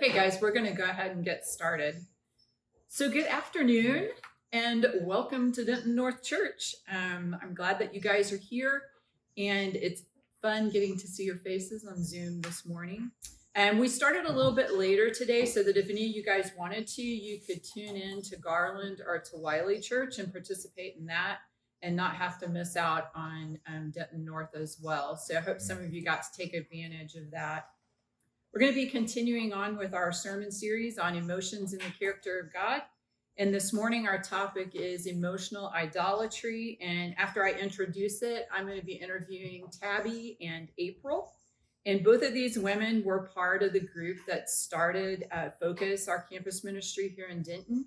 Okay, guys, we're going to go ahead and get started. So good afternoon and welcome to Denton North Church. I'm glad that you guys are here, and it's fun getting to see your faces on Zoom this morning. And we started a little bit later today so that if any of you guys wanted to, you could tune in to Garland or to Wiley Church and participate in that and not have to miss out on Denton North as well. So I hope some of you got to take advantage of that. We're going to be continuing on with our sermon series on emotions and the character of God. And this morning, our topic is emotional idolatry. And after I introduce it, I'm going to be interviewing Tabby and April. And both of these women were part of the group that started Focus, our campus ministry here in Denton.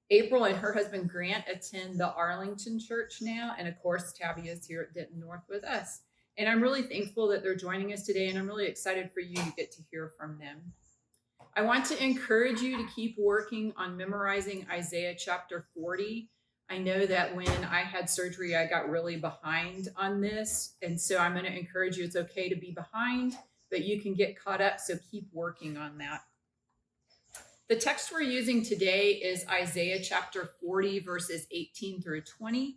April and her husband Grant attend the Arlington Church now. And of course, Tabby is here at Denton North with us. And I'm really thankful that they're joining us today, and I'm really excited for you to get to hear from them. I want to encourage you to keep working on memorizing Isaiah chapter 40. I know that when I had surgery, I got really behind on this, and so I'm going to encourage you. It's okay to be behind, but you can get caught up, so keep working on that. The text we're using today is Isaiah chapter 40, verses 18 through 20.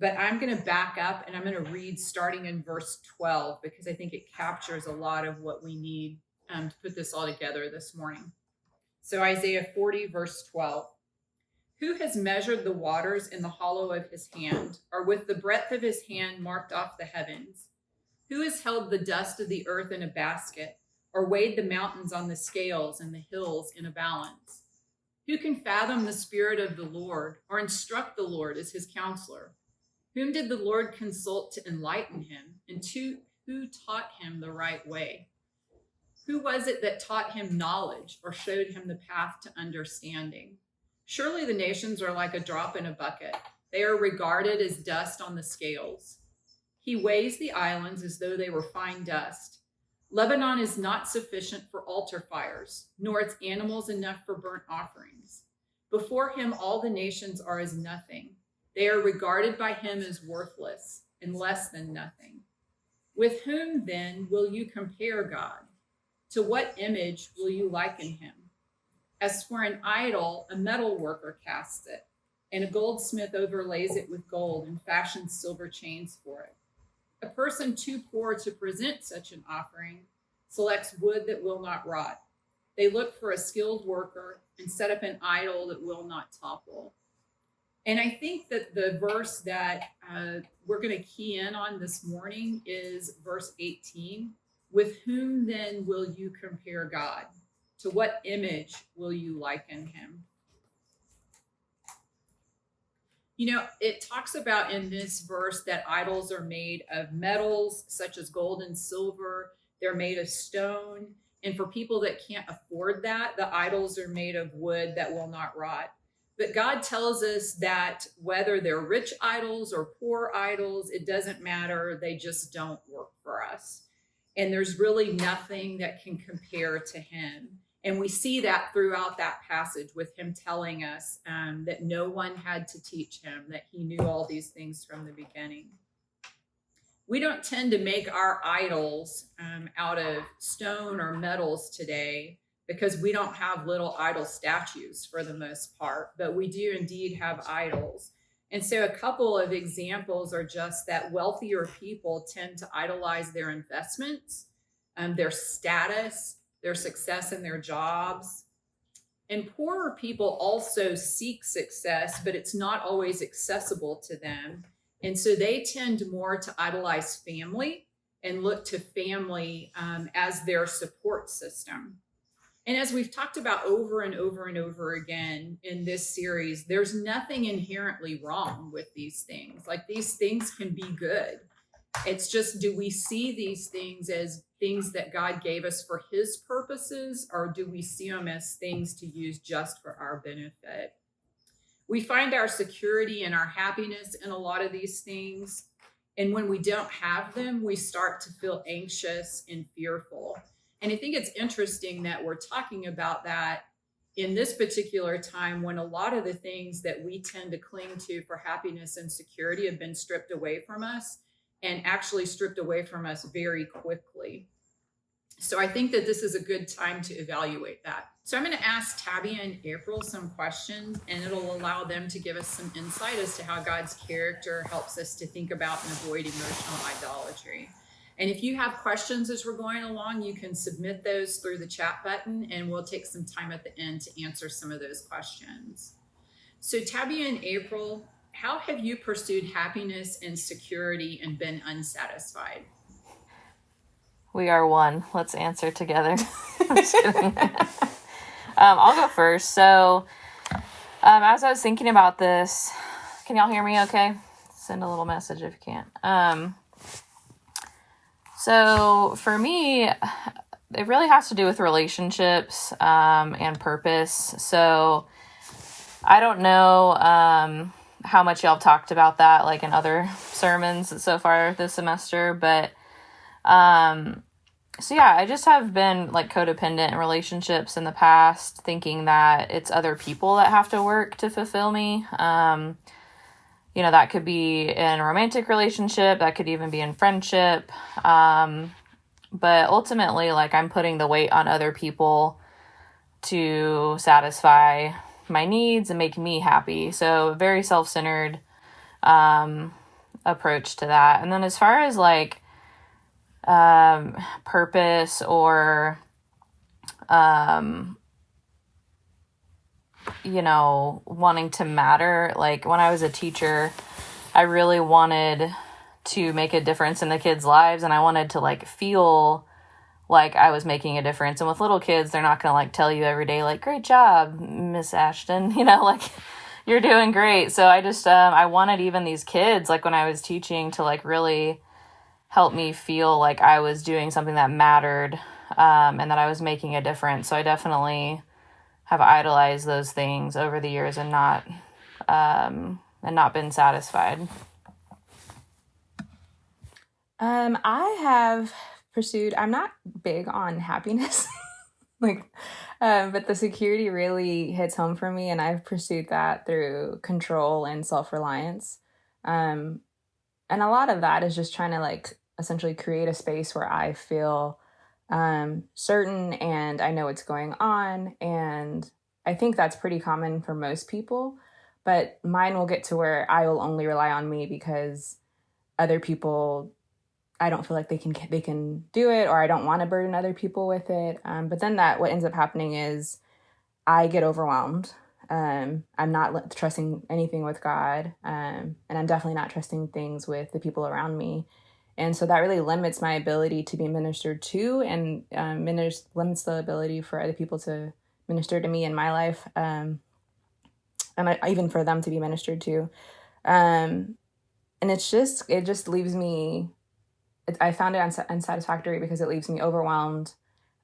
But I'm going to back up and I'm going to read starting in verse 12 because I think it captures a lot of what we need to put this all together this morning. So Isaiah 40, verse 12. Who has measured the waters in the hollow of his hand, or with the breadth of his hand marked off the heavens? Who has held the dust of the earth in a basket, or weighed the mountains on the scales and the hills in a balance? Who can fathom the spirit of the Lord, or instruct the Lord as his counselor? Whom did the Lord consult to enlighten him, and who taught him the right way? Who was it that taught him knowledge or showed him the path to understanding? Surely the nations are like a drop in a bucket. They are regarded as dust on the scales. He weighs the islands as though they were fine dust. Lebanon is not sufficient for altar fires, nor its animals enough for burnt offerings. Before him all the nations are as nothing. They are regarded by him as worthless and less than nothing. With whom then will you compare God? To what image will you liken him? As for an idol, a metal worker casts it, and a goldsmith overlays it with gold and fashions silver chains for it. A person too poor to present such an offering selects wood that will not rot. They look for a skilled worker and set up an idol that will not topple. And I think that the verse that we're going to key in on this morning is verse 18. With whom then will you compare God? To what image will you liken him? You know, it talks about in this verse that idols are made of metals such as gold and silver. They're made of stone. And for people that can't afford that, the idols are made of wood that will not rot. But God tells us that whether they're rich idols or poor idols, it doesn't matter. They just don't work for us. And there's really nothing that can compare to him. And we see that throughout that passage with him telling us that no one had to teach him, that he knew all these things from the beginning. We don't tend to make our idols out of stone or metals today, because we don't have little idol statues for the most part, but we do indeed have idols. And so a couple of examples are just that wealthier people tend to idolize their investments, their status, their success in their jobs. And poorer people also seek success, but it's not always accessible to them. And so they tend more to idolize family and look to family as their support system. And as we've talked about over and over and over again in this series, there's nothing inherently wrong with these things. Like, these things can be good. It's just, do we see these things as things that God gave us for his purposes, or do we see them as things to use just for our benefit? We find our security and our happiness in a lot of these things. And when we don't have them, we start to feel anxious and fearful. And I think it's interesting that we're talking about that in this particular time when a lot of the things that we tend to cling to for happiness and security have been stripped away from us, and actually stripped away from us very quickly. So I think that this is a good time to evaluate that. So I'm going to ask Tabby and April some questions, and it'll allow them to give us some insight as to how God's character helps us to think about and avoid emotional idolatry. And if you have questions as we're going along, you can submit those through the chat button, and we'll take some time at the end to answer some of those questions. So Tabby and April, how have you pursued happiness and security and been unsatisfied? We are one. Let's answer together. I'm just kidding. I'll go first. So, as I was thinking about this, can y'all hear me okay? Send a little message if you can't. So for me, it really has to do with relationships, and purpose. So I don't know, how much y'all have talked about that, like in other sermons so far this semester, but, so yeah, I just have been like codependent in relationships in the past, thinking that it's other people that have to work to fulfill me. That could be in a romantic relationship, that could even be in friendship. But ultimately, like, I'm putting the weight on other people to satisfy my needs and make me happy. So very self-centered, approach to that. And then as far as like, purpose or, wanting to matter. Like when I was a teacher, I really wanted to make a difference in the kids' lives, and I wanted to like feel like I was making a difference. And with little kids, they're not going to like tell you every day, like, great job, Miss Ashton, like you're doing great. So I just, I wanted even these kids, like when I was teaching, to like really help me feel like I was doing something that mattered, and that I was making a difference. So I definitely have idolized those things over the years and not been satisfied. I have pursued, I'm not big on happiness, but the security really hits home for me, and I've pursued that through control and self-reliance. And a lot of that is just trying to like essentially create a space where I feel certain and I know what's going on. And I think that's pretty common for most people, but mine will get to where I will only rely on me because other people, I don't feel like they can do it, or I don't want to burden other people with it. But then what ends up happening is I get overwhelmed. I'm not trusting anything with God, and I'm definitely not trusting things with the people around me. And so that really limits my ability to be ministered to, and limits the ability for other people to minister to me in my life, and even for them to be ministered to. And it just leaves me, I found it unsatisfactory because it leaves me overwhelmed.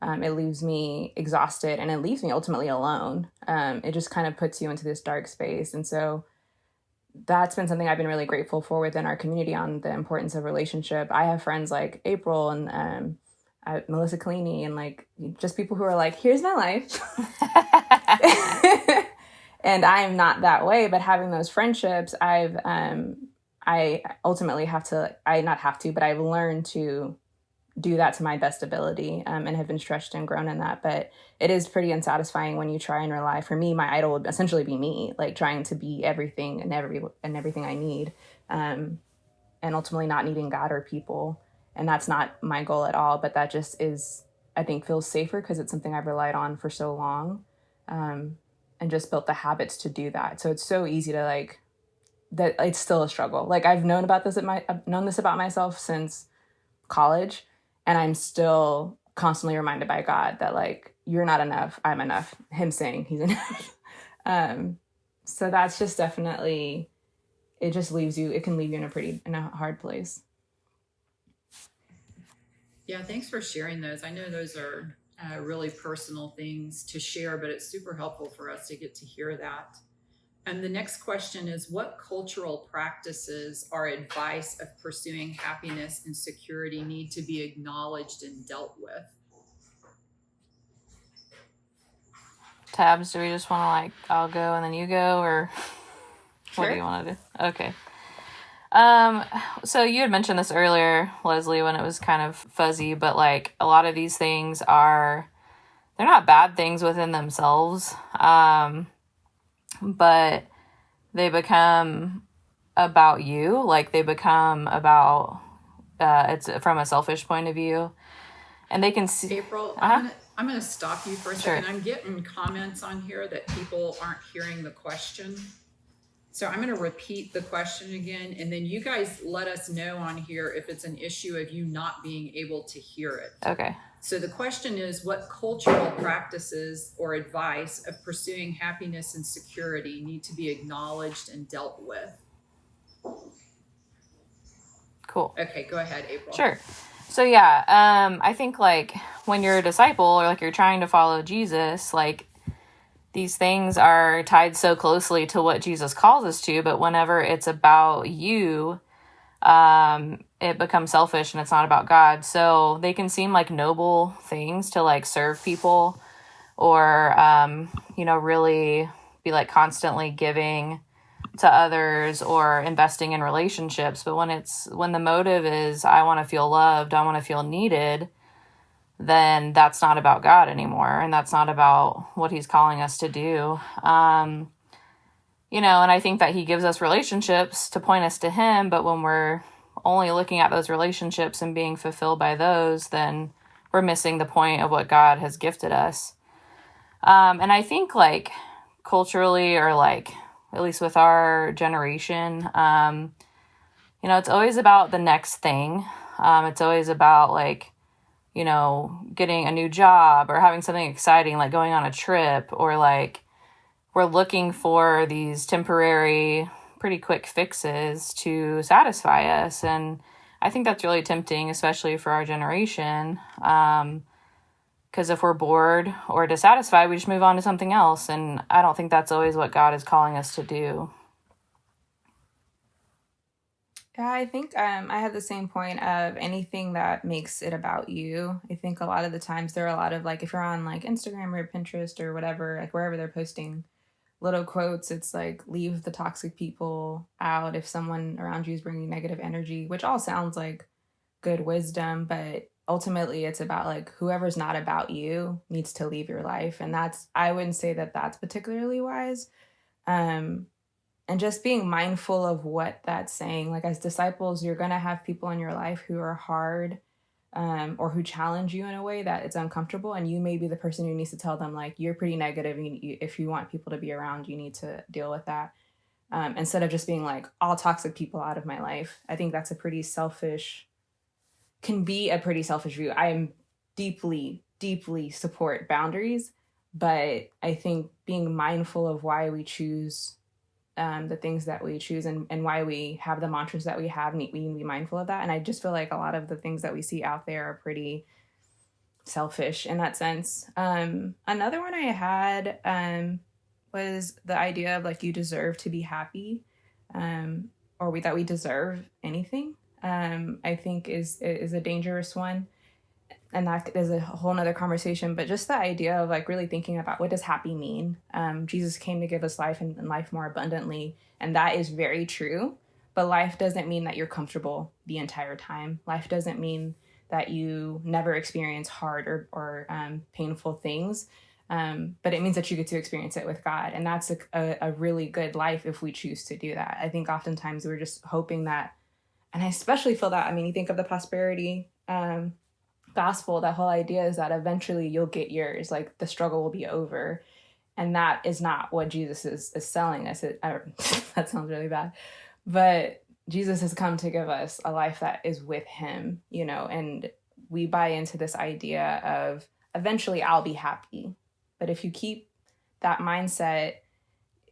It leaves me exhausted, and it leaves me ultimately alone. It just kind of puts you into this dark space. And so that's been something I've been really grateful for within our community, on the importance of relationship. I have friends like April and Melissa Collini, and like just people who are like, here's my life. And I'm not that way, but having those friendships, I ultimately but I've learned to do that to my best ability, and have been stretched and grown in that. But it is pretty unsatisfying when you try and rely. For me, my idol would essentially be me, like trying to be everything and everything I need, and ultimately not needing God or people. And that's not my goal at all. But that just is, I think, feels safer because it's something I've relied on for so long, and just built the habits to do that. So it's so easy to like, that it's still a struggle. Like I've known this about myself since college, and I'm still constantly reminded by God that like, you're not enough, I'm enough. Him saying he's enough. So that's just definitely, it can leave you in a hard place. Yeah, thanks for sharing those. I know those are really personal things to share, but it's super helpful for us to get to hear that. And the next question is, what cultural practices or advice of pursuing happiness and security need to be acknowledged and dealt with? Tabs, do we just want to like, I'll go and then you go, or Sure. What do you want to do? Okay. So you had mentioned this earlier, Leslie, when it was kind of fuzzy, but like a lot of these things are they're not bad things within themselves, but they become about you. Like, they become about, it's from a selfish point of view. And they can see... April, I'm gonna stop you for a Sure. second. I'm getting comments on here that people aren't hearing the question. So I'm gonna repeat the question again, and then you guys let us know on here if it's an issue of you not being able to hear it. Okay. So the question is, what cultural practices or advice of pursuing happiness and security need to be acknowledged and dealt with? Cool. Okay, go ahead, April. Sure. So yeah, I think like when you're a disciple or like you're trying to follow Jesus, like these things are tied so closely to what Jesus calls us to, but whenever it's about you, it becomes selfish and it's not about God. So they can seem like noble things to like serve people or, really be like constantly giving to others or investing in relationships. But when the motive is, I want to feel loved, I want to feel needed, then that's not about God anymore. And that's not about what he's calling us to do. And I think that he gives us relationships to point us to him. But when we're only looking at those relationships and being fulfilled by those, then we're missing the point of what God has gifted us. And I think like culturally, or like, at least with our generation, it's always about the next thing. It's always about like, getting a new job or having something exciting, like going on a trip, or like we're looking for these temporary, pretty quick fixes to satisfy us. And I think that's really tempting, especially for our generation. Because if we're bored or dissatisfied, we just move on to something else. And I don't think that's always what God is calling us to do. Yeah, I think I have the same point of anything that makes it about you. I think a lot of the times there are a lot of like, if you're on like Instagram or Pinterest or whatever, like wherever they're posting little quotes, it's like, leave the toxic people out if someone around you is bringing negative energy, which all sounds like good wisdom, but ultimately it's about like whoever's not about you needs to leave your life. And I wouldn't say that that's particularly wise. And just being mindful of what that's saying. Like as disciples, you're going to have people in your life who are hard, or who challenge you in a way that it's uncomfortable. And you may be the person who needs to tell them like, you're pretty negative. If you want people to be around, you need to deal with that. Instead of just being like, all toxic people out of my life. I think that's can be a pretty selfish view. I am deeply, deeply support boundaries, but I think being mindful of why we choose the things that we choose and why we have the mantras that we have, we need to be mindful of that. And I just feel like a lot of the things that we see out there are pretty selfish in that sense. Another one I had was the idea of like, you deserve to be happy, or that we deserve anything. I think is a dangerous one. And that is a whole nother conversation, but just the idea of like really thinking about, what does happy mean? Jesus came to give us life and life more abundantly. And that is very true, but life doesn't mean that you're comfortable the entire time. Life doesn't mean that you never experience hard or painful things. But it means that you get to experience it with God. And that's a really good life if we choose to do that. I think oftentimes we're just hoping that, and I especially feel that, you think of the prosperity gospel, that whole idea is that eventually you'll get yours, like the struggle will be over. And that is not what Jesus is selling us. That sounds really bad, but Jesus has come to give us a life that is with him, and we buy into this idea of eventually I'll be happy. But if you keep that mindset,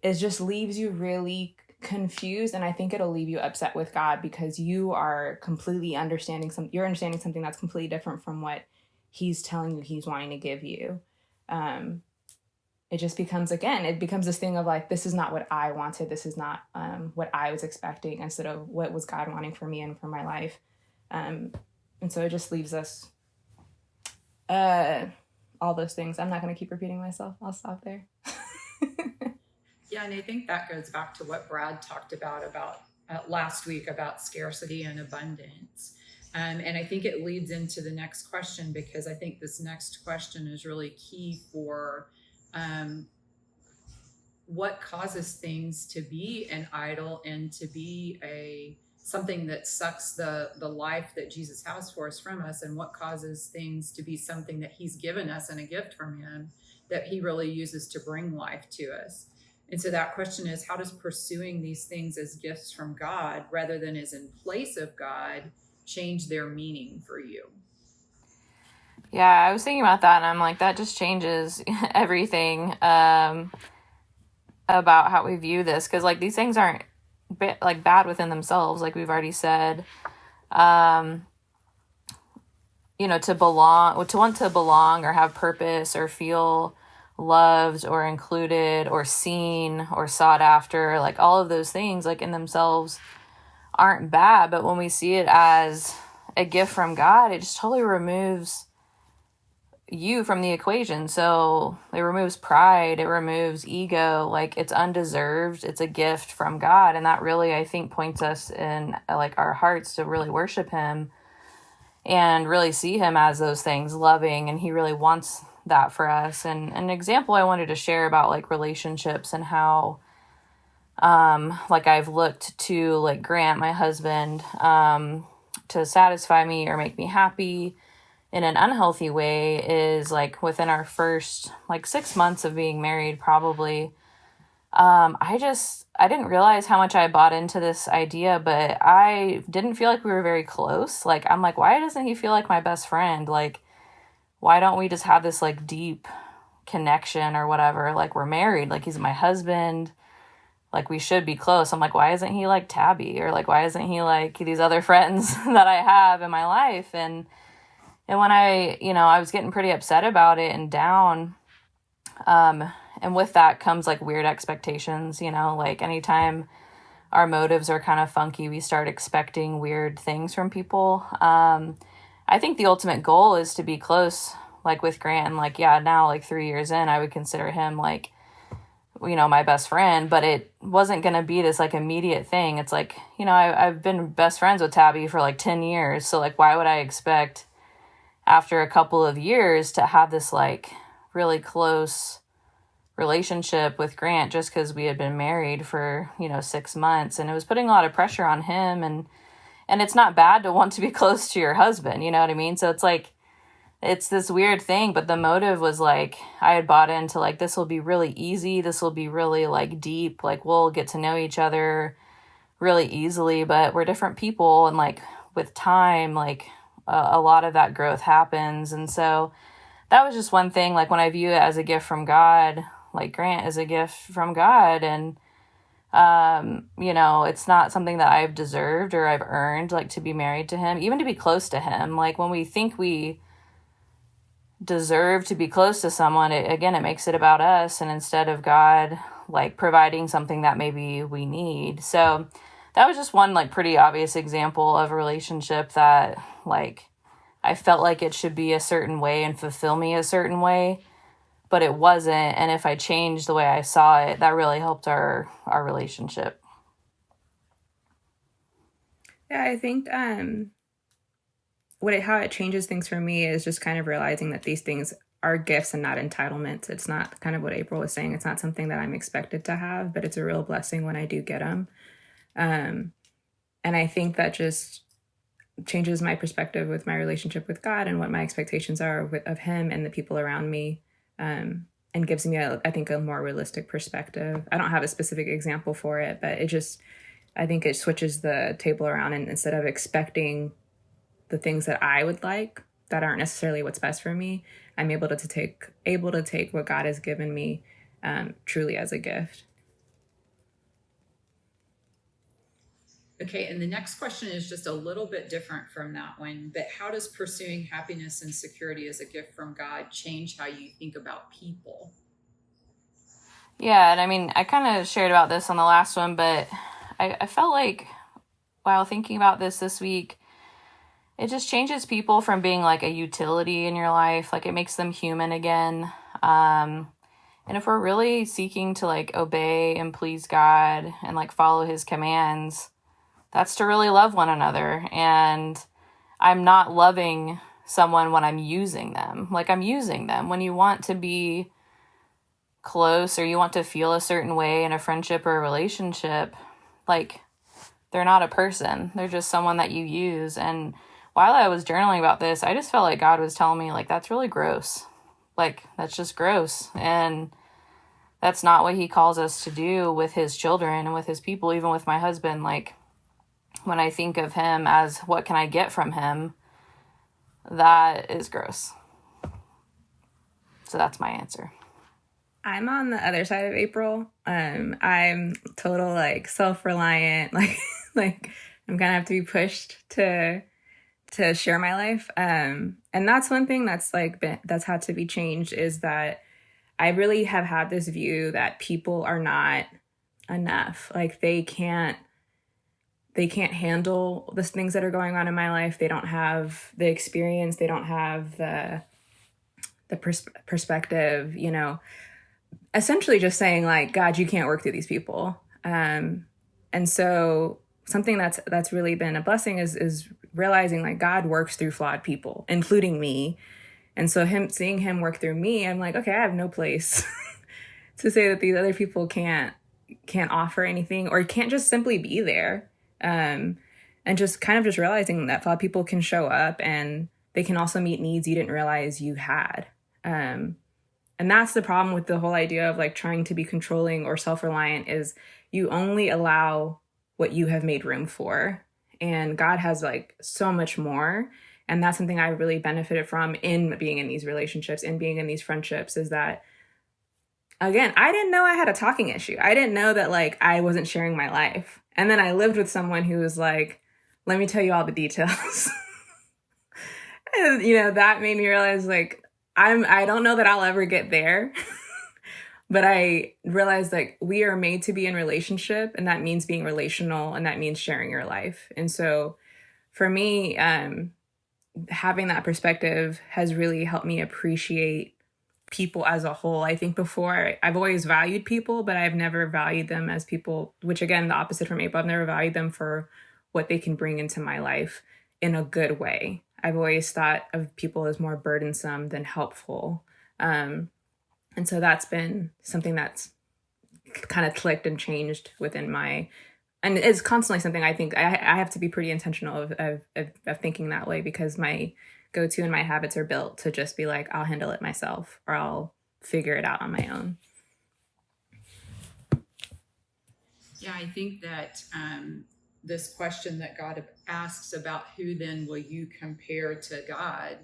it just leaves you really confused, and I think it'll leave you upset with God, because you are completely understanding something that's completely different from what he's telling you he's wanting to give you. It just becomes this thing of like, this is not what I wanted, this is not what I was expecting, instead of what was God wanting for me and for my life. And so it just leaves us all those things. I'm not going to keep repeating myself. I'll stop there. Yeah, and I think that goes back to what Brad talked about last week about scarcity and abundance. And I think it leads into the next question, because I think this next question is really key for um, what causes things to be an idol and to be a something that sucks the life that Jesus has for us from us, and what causes things to be something that he's given us and a gift from him that he really uses to bring life to us. And so that question is, how does pursuing these things as gifts from God rather than as in place of God change their meaning for you? Yeah, I was thinking about that, and I'm like, that just changes everything about how we view this, because like these things aren't like bad within themselves, like we've already said. To belong, to want to belong or have purpose or feel loved or included or seen or sought after, like all of those things like in themselves aren't bad, but when we see it as a gift from God, it just totally removes you from the equation. So it removes pride, it removes ego, like it's undeserved, it's a gift from God. And that really, I think, points us in like our hearts to really worship him and really see him as those things, loving, and he really wants that for us. And an example I wanted to share about like relationships and how like I've looked to like Grant, my husband, to satisfy me or make me happy in an unhealthy way is like within our first like 6 months of being married, probably. I didn't realize how much I bought into this idea, but I didn't feel like we were very close. Like, I'm like, why doesn't he feel like my best friend? Like, why don't we just have this like deep connection or whatever? Like, we're married, like he's my husband, like we should be close. I'm like, why isn't he like Tabby? Or like, why isn't he like these other friends that I have in my life? And when I was getting pretty upset about it and down, and with that comes like weird expectations, like anytime our motives are kind of funky, we start expecting weird things from people. I think the ultimate goal is to be close, like with Grant, and like, yeah, now like 3 years in, I would consider him like, my best friend, but it wasn't going to be this like immediate thing. It's like, I've been best friends with Tabby for like 10 years. So like, why would I expect after a couple of years to have this like really close relationship with Grant just because we had been married for 6 months? And it was putting a lot of pressure on him, and it's not bad to want to be close to your husband, you know what I mean? So it's like it's this weird thing, but the motive was like I had bought into like, this will be really easy, this will be really like deep, like we'll get to know each other really easily, but we're different people, and like with time, like a lot of that growth happens. And so that was just one thing, like when I view it as a gift from God, like Grant is a gift from God, and it's not something that I've deserved or I've earned, like to be married to him, even to be close to him. Like when we think we deserve to be close to someone, it makes it about us, and instead of God like providing something that maybe we need. So that was just one like pretty obvious example of a relationship that like I felt like it should be a certain way and fulfill me a certain way, but it wasn't. And if I changed the way I saw it, that really helped our relationship. Yeah, I think how it changes things for me is just kind of realizing that these things are gifts and not entitlements. It's not kind of what April was saying. It's not something that I'm expected to have, but it's a real blessing when I do get them. And I think that just changes my perspective with my relationship with God and what my expectations are of him and the people around me, and gives me, I think, a more realistic perspective. I don't have a specific example for it, but I think it switches the table around, and instead of expecting the things that I would like that aren't necessarily what's best for me, I'm able to take what God has given me truly as a gift. Okay, and the next question is just a little bit different from that one, but how does pursuing happiness and security as a gift from God change how you think about people? Yeah, and I mean, I kind of shared about this on the last one, but I felt like while thinking about this week, it just changes people from being like a utility in your life. Like it makes them human again. And if we're really seeking to like obey and please God and like follow his commands, that's to really love one another. And I'm not loving someone when I'm using them. Like, I'm using them. When you want to be close or you want to feel a certain way in a friendship or a relationship, like, they're not a person. They're just someone that you use. And while I was journaling about this, I just felt like God was telling me, like, that's really gross. Like, that's just gross. And that's not what he calls us to do with his children and with his people, even with my husband. Like, when I think of him as what can I get from him, that is gross. So that's my answer. I'm on the other side of April. I'm total like self-reliant, like I'm gonna have to be pushed to share my life. And that's one thing that's had to be changed, is that I really have had this view that people are not enough. Like, they can't handle the things that are going on in my life. They don't have the experience. They don't have the perspective, essentially just saying like, God, you can't work through these people. And so something that's really been a blessing is realizing like God works through flawed people, including me. And so seeing him work through me, I'm like, okay, I have no place to say that these other people can't offer anything or can't just simply be there. And just kind of just realizing that flawed people can show up and they can also meet needs you didn't realize you had. And that's the problem with the whole idea of like trying to be controlling or self-reliant, is you only allow what you have made room for. And God has like so much more. And that's something I really benefited from in being in these relationships and being in these friendships, is that, again, I didn't know I had a talking issue. I didn't know that like I wasn't sharing my life. And then I lived with someone who was like, let me tell you all the details. And, that made me realize like, I don't know that I'll ever get there, but I realized like we are made to be in relationship, and that means being relational, and that means sharing your life. And so for me, having that perspective has really helped me appreciate people as a whole. I think before I've always valued people, but I've never valued them as people, which again, the opposite from April, I've never valued them for what they can bring into my life in a good way. I've always thought of people as more burdensome than helpful. And so that's been something that's kind of clicked and changed within and it's constantly something I think I have to be pretty intentional of thinking that way, because my go-to and my habits are built to just be like, I'll handle it myself, or I'll figure it out on my own. Yeah, I think that this question that God asks about who then will you compare to God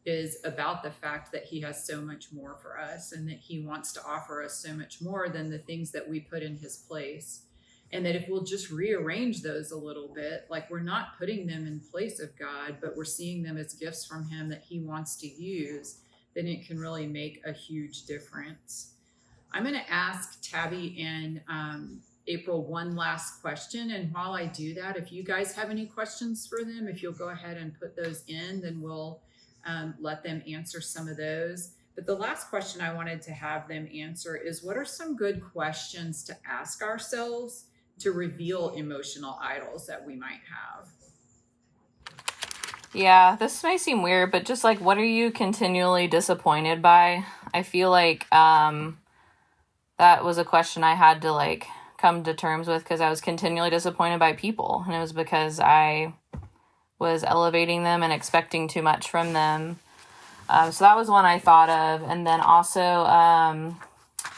is about the fact that he has so much more for us, and that he wants to offer us so much more than the things that we put in his place. And that if we'll just rearrange those a little bit, like we're not putting them in place of God, but we're seeing them as gifts from him that he wants to use, then it can really make a huge difference. I'm going to ask Tabby and April one last question. And while I do that, if you guys have any questions for them, if you'll go ahead and put those in, then we'll let them answer some of those. But the last question I wanted to have them answer is, what are some good questions to ask ourselves to reveal emotional idols that we might have? Yeah, this may seem weird, but just like, what are you continually disappointed by? I feel like that was a question I had to like come to terms with, because I was continually disappointed by people, and it was because I was elevating them and expecting too much from them. So that was one I thought of. And then also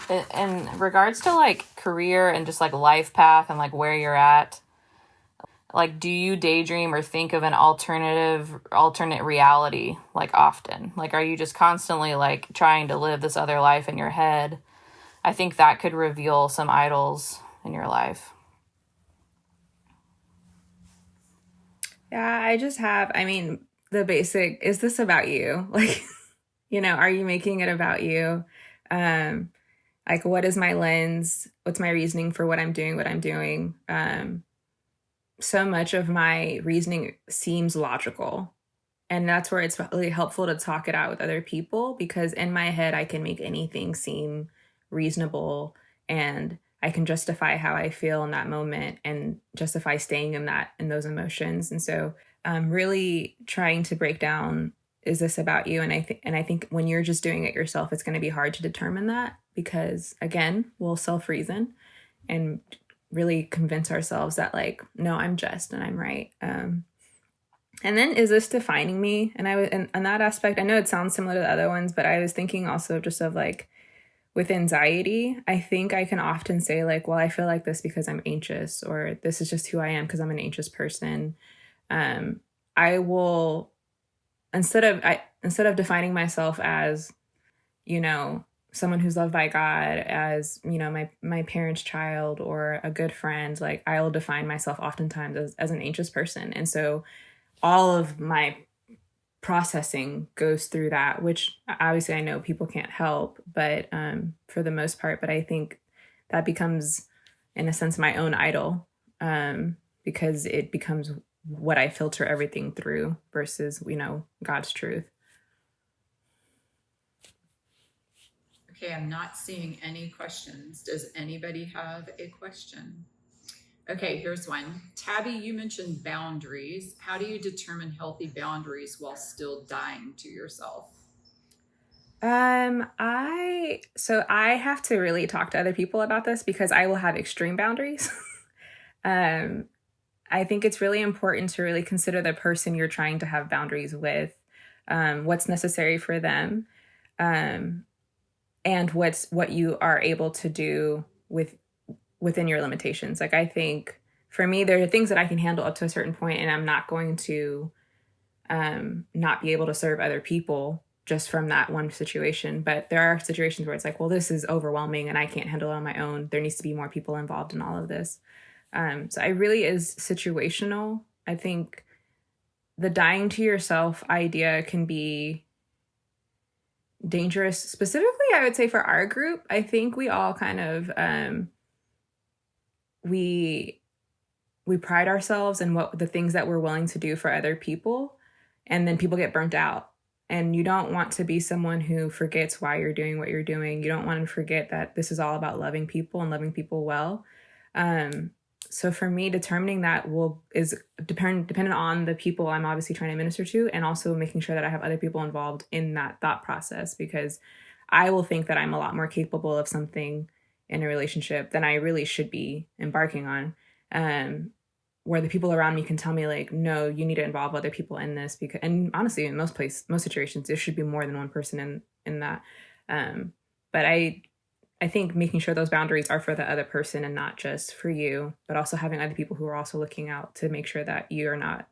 in regards to like career and just like life path and like where you're at, like, do you daydream or think of an alternate reality like often? Like, are you just constantly like trying to live this other life in your head? I think that could reveal some idols in your life. Yeah, I just have, the basic, is this about you? Like, are you making it about you? Like, what is my lens? What's my reasoning for what I'm doing? So much of my reasoning seems logical. And that's where it's really helpful to talk it out with other people, because in my head, I can make anything seem reasonable, and I can justify how I feel in that moment and justify staying in those emotions. And so really trying to break down, is this about you? And I think when you're just doing it yourself, it's going to be hard to determine that, because again, we'll self-reason and really convince ourselves that like, no, I'm just and I'm right. And then, is this defining me? And I was, and on that aspect, I know it sounds similar to the other ones, but I was thinking also just of like, with anxiety, I think I can often say like, well, I feel like this because I'm anxious, or this is just who I am because I'm an anxious person. I will, instead of defining myself as, you know, someone who's loved by God, as, you know, my parents' child or a good friend, like I will define myself oftentimes as an anxious person. And so all of my processing goes through that, which obviously I know people can't help, but for the most part, but I think that becomes, in a sense, my own idol, because it becomes what I filter everything through versus, you know, God's truth. Okay, I'm not seeing any questions. Does anybody have a question? Okay, here's one. Tabby, you mentioned boundaries. How do you determine healthy boundaries while still dying to yourself? I have to really talk to other people about this, because I will have extreme boundaries. I think it's really important to really consider the person you're trying to have boundaries with, what's necessary for them, and what you are able to do within your limitations. Like, I think for me, there are things that I can handle up to a certain point, and I'm not going to not be able to serve other people just from that one situation. But there are situations where it's like, well, this is overwhelming and I can't handle it on my own. There needs to be more people involved in all of this. So it really is situational. I think the dying to yourself idea can be dangerous. Specifically, I would say for our group, I think we all kind of, we pride ourselves in what the things that we're willing to do for other people. And then people get burnt out. And you don't want to be someone who forgets why you're doing what you're doing. You don't want to forget that this is all about loving people and loving people well. So for me, determining that is dependent on the people I'm obviously trying to minister to, and also making sure that I have other people involved in that thought process, because I will think that I'm a lot more capable of something in a relationship than I really should be embarking on. Where the people around me can tell me like, no, you need to involve other people in this, because, and honestly, in most situations, there should be more than one person in that. But I think making sure those boundaries are for the other person and not just for you, but also having other people who are also looking out to make sure that you are not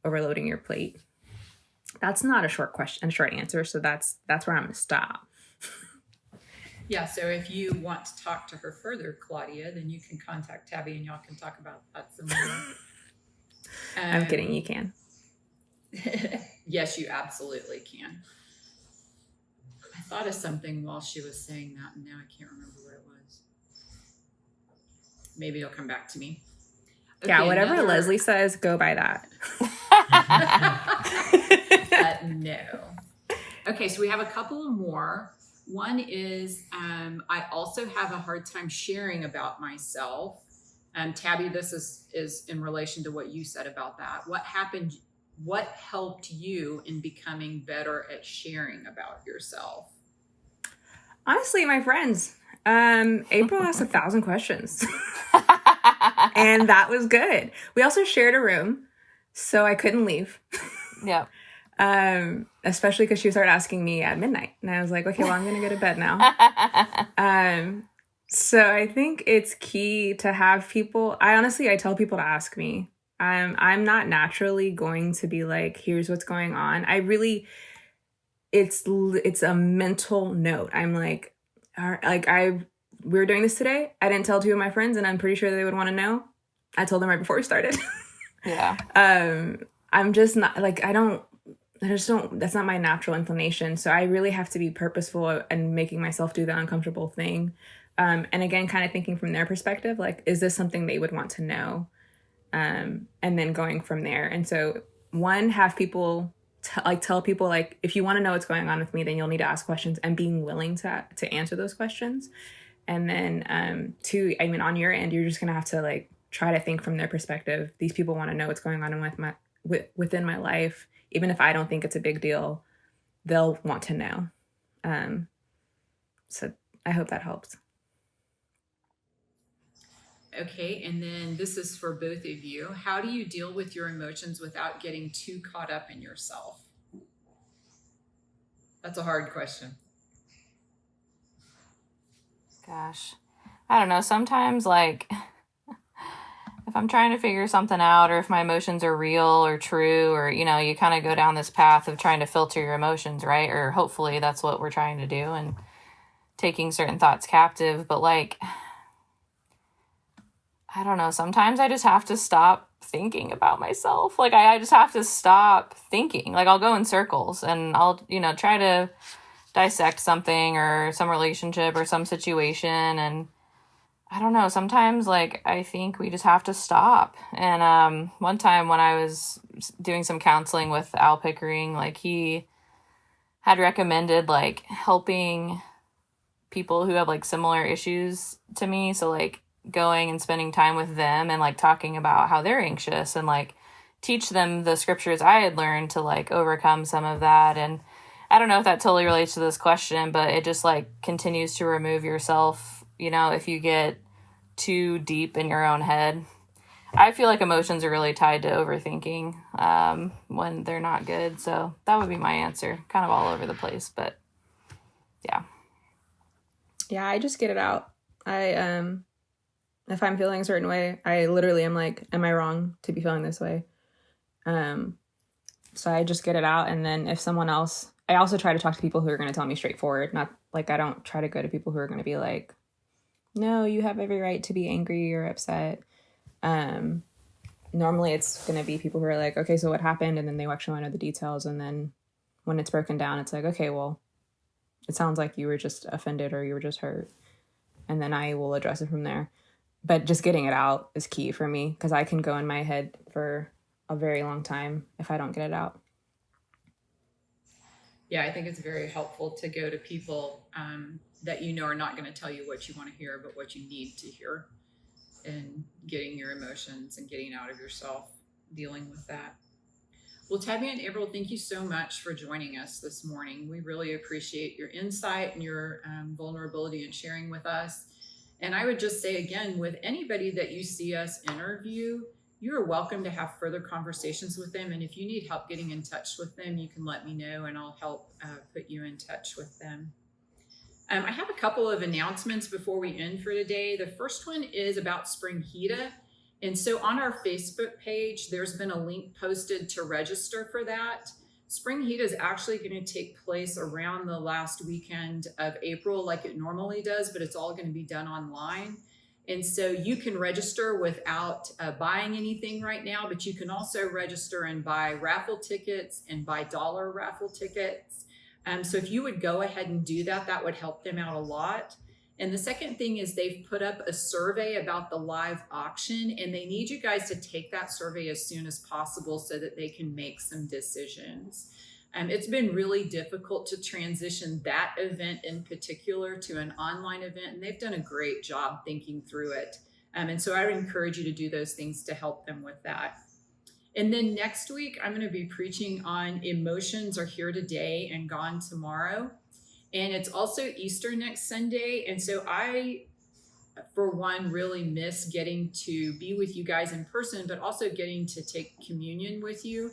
overloading your plate. That's not a short question, a short answer. So that's where I'm going to stop. Yeah, so if you want to talk to her further, Claudia, then you can contact Tabby and y'all can talk about that some more. I'm kidding, you can. Yes, you absolutely can. I thought of something while she was saying that, and now I can't remember what it was. Maybe it'll come back to me. Okay, yeah, whatever Leslie says, go by that. No. Okay, so we have a couple more. One is I also have a hard time sharing about myself. Tabby, this is in relation to what you said about that. What helped you in becoming better at sharing about yourself? Honestly, my friends. April asked 1,000 questions. And that was good. We also shared a room, so I couldn't leave. Yep. Especially because she started asking me at midnight. And I was like, okay, well, I'm going to go to bed now. So I think it's key to have people. I tell people to ask me. I'm not naturally going to be like, here's what's going on. It's a mental note. I'm like, we were doing this today. I didn't tell 2 of my friends, and I'm pretty sure they would want to know. I told them right before we started. Yeah. I'm just not like, that's not my natural inclination. So I really have to be purposeful and making myself do the uncomfortable thing. And again, kind of thinking from their perspective, like, is this something they would want to know? And then going from there. And so have people tell people like, if you want to know what's going on with me, then you'll need to ask questions, and being willing to answer those questions. And then 2, on your end, you're just going to have to like try to think from their perspective. These people want to know what's going on within my life, even if I don't think it's a big deal, they'll want to know. So I hope that helps. Okay, and then this is for both of you. How do you deal with your emotions without getting too caught up in yourself? That's a hard question. Gosh, I don't know. Sometimes, like, if I'm trying to figure something out, or if my emotions are real or true, or, you know, you kind of go down this path of trying to filter your emotions, right? Or hopefully that's what we're trying to do, and taking certain thoughts captive. But, like, I don't know. Sometimes I just have to stop thinking about myself. Like, I just have to stop thinking. Like, I'll go in circles and I'll, you know, try to dissect something or some relationship or some situation. And I don't know. Sometimes, like, I think we just have to stop. And one time when I was doing some counseling with Al Pickering, like, he had recommended, like, helping people who have, like, similar issues to me. So, like, going and spending time with them and, like, talking about how they're anxious, and, like, teach them the scriptures I had learned to, like, overcome some of that. And I don't know if that totally relates to this question, but it just, like, continues to remove yourself, you know, if you get too deep in your own head. I feel like emotions are really tied to overthinking when they're not good. So that would be my answer. Kind of all over the place, but yeah. Yeah, I just get it out. If I'm feeling a certain way, I literally am like, am I wrong to be feeling this way? So I just get it out. And then if someone else, I also try to talk to people who are going to tell me straightforward. Not like, I don't try to go to people who are going to be like, no, you have every right to be angry or upset. Normally it's going to be people who are like, okay, so what happened? And then they actually want to know the details. And then when it's broken down, it's like, okay, well, it sounds like you were just offended or you were just hurt. And then I will address it from there. But just getting it out is key for me, because I can go in my head for a very long time if I don't get it out. Yeah, I think it's very helpful to go to people that you know are not going to tell you what you want to hear, but what you need to hear, and getting your emotions and getting out of yourself, dealing with that. Well, Tabby and April, thank you so much for joining us this morning. We really appreciate your insight and your vulnerability and sharing with us. And I would just say again, with anybody that you see us interview, you are welcome to have further conversations with them. And if you need help getting in touch with them, you can let me know and I'll help put you in touch with them. I have a couple of announcements before we end for today. The first one is about Spring Hita. And so on our Facebook page, there's been a link posted to register for that. Spring Heat is actually going to take place around the last weekend of April like it normally does, but it's all going to be done online. And so you can register without buying anything right now, but you can also register and buy raffle tickets and buy dollar raffle tickets. So if you would go ahead and do that, that would help them out a lot. And the second thing is they've put up a survey about the live auction, and they need you guys to take that survey as soon as possible so that they can make some decisions. It's been really difficult to transition that event in particular to an online event, and they've done a great job thinking through it. And so I would encourage you to do those things to help them with that. And then next week, I'm going to be preaching on emotions are here today and gone tomorrow. And it's also Easter next Sunday. And so I, for one, really miss getting to be with you guys in person, but also getting to take communion with you.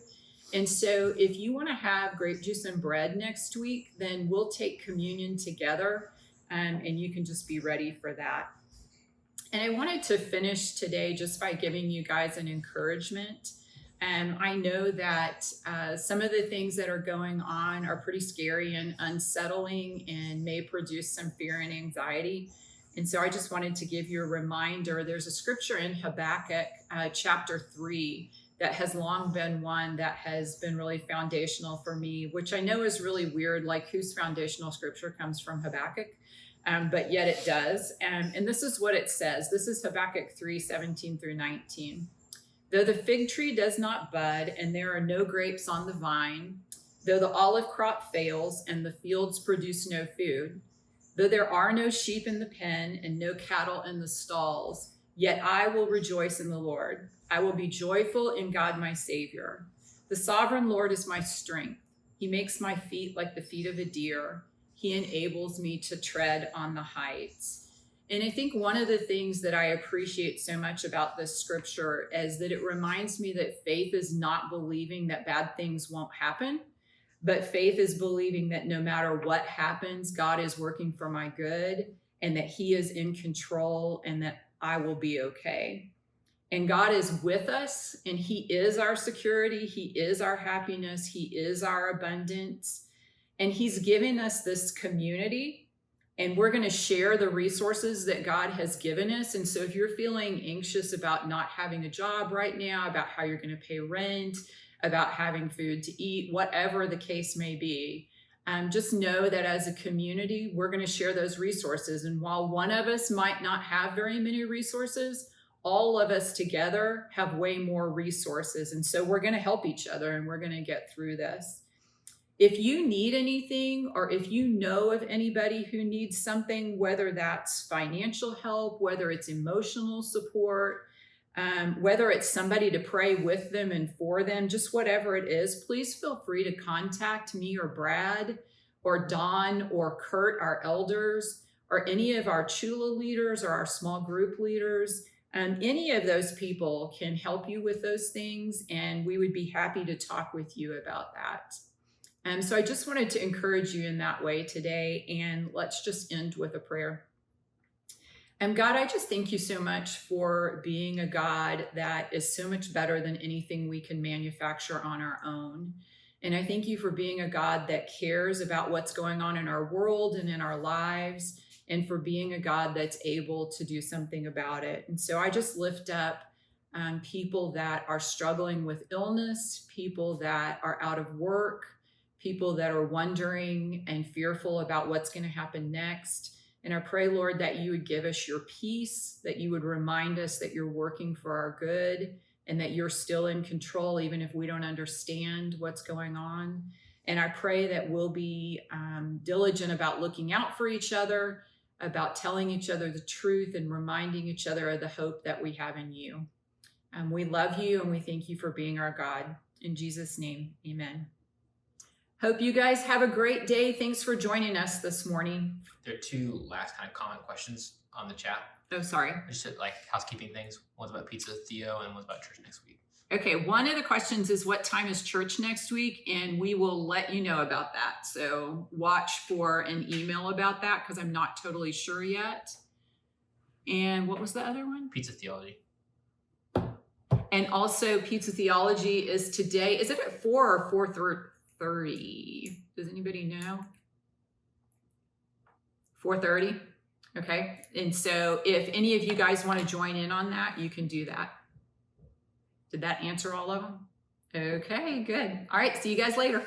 And so if you want to have grape juice and bread next week, then we'll take communion together, and you can just be ready for that. And I wanted to finish today just by giving you guys an encouragement. I know that some of the things that are going on are pretty scary and unsettling and may produce some fear and anxiety. And so I just wanted to give you a reminder. There's a scripture in Habakkuk chapter 3 that has long been one that has been really foundational for me, which I know is really weird, like whose foundational scripture comes from Habakkuk, but yet it does. And this is what it says. This is Habakkuk 3:17 through 19. Though the fig tree does not bud and there are no grapes on the vine, though the olive crop fails and the fields produce no food, though there are no sheep in the pen and no cattle in the stalls, yet I will rejoice in the Lord. I will be joyful in God my Savior. The sovereign Lord is my strength. He makes my feet like the feet of a deer. He enables me to tread on the heights. And I think one of the things that I appreciate so much about this scripture is that it reminds me that faith is not believing that bad things won't happen, but faith is believing that no matter what happens, God is working for my good and that he is in control and that I will be okay. And God is with us, and he is our security. He is our happiness. He is our abundance. And he's given us this community, and we're going to share the resources that God has given us. And so if you're feeling anxious about not having a job right now, about how you're going to pay rent, about having food to eat, whatever the case may be, just know that as a community, we're going to share those resources. And while one of us might not have very many resources, all of us together have way more resources. And so we're going to help each other, and we're going to get through this. If you need anything, or if you know of anybody who needs something, whether that's financial help, whether it's emotional support, whether it's somebody to pray with them and for them, just whatever it is, please feel free to contact me or Brad or Don or Kurt, our elders, or any of our Chula leaders or our small group leaders. Any of those people can help you with those things, and we would be happy to talk with you about that. So I just wanted to encourage you in that way today, and let's just end with a prayer. God, I just thank you so much for being a God that is so much better than anything we can manufacture on our own. And I thank you for being a God that cares about what's going on in our world and in our lives, and for being a God that's able to do something about it. And so I just lift up people that are struggling with illness, people that are out of work, people that are wondering and fearful about what's going to happen next. And I pray, Lord, that you would give us your peace, that you would remind us that you're working for our good and that you're still in control, even if we don't understand what's going on. And I pray that we'll be diligent about looking out for each other, about telling each other the truth and reminding each other of the hope that we have in you. We love you, and we thank you for being our God. In Jesus' name, amen. Hope you guys have a great day. Thanks for joining us this morning. There are two last kind of comment questions on the chat. Oh, sorry. Just like housekeeping things. One's about Pizza Theo and one's about church next week. Okay, one of the questions is what time is church next week? And we will let you know about that. So watch for an email about that, because I'm not totally sure yet. And what was the other one? Pizza Theology. And also Pizza Theology is today. Is it at 4 or 4:30? Does anybody know? 4:30? Okay. And so if any of you guys want to join in on that, you can do that. Did that answer all of them? Okay, good. All right. See you guys later.